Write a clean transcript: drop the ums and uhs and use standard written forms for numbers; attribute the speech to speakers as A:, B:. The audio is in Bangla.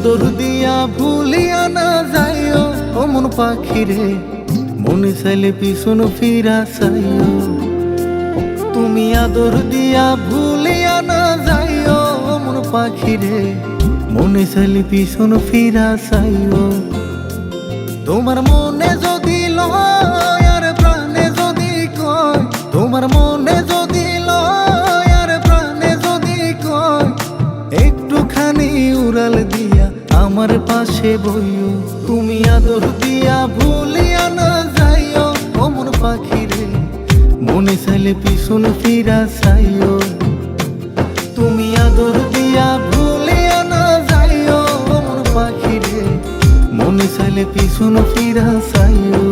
A: আদর দিয়া ভুলিয়া না যাইও ও মন পাখি রে, মনে চাইলে পিছন ফিরা চাইও। তুমি আদর দিয়া ভুলিয়া না যাইও ও মন পাখি রে, মনে চাইলে পিছন ফিরা চাইও। তোমার মনে যদি লয় আর প্রাণে যদি কয়, তোমার মনে যদি লয় আর প্রাণে যদি কয়, একটুখানি উড়াল দিয়া আমার পাশে বইও। তুমি আদর দিয়া ভুলিয়া না যাইও ও মন পাখি রে, মনে চাইলে পিছন ফিরা চাইও। তুমি আদর দিয়া ভুলিয়া না যাইও ও মন পাখি রে, মনে চাইলে পিছন ফিরা চাইও।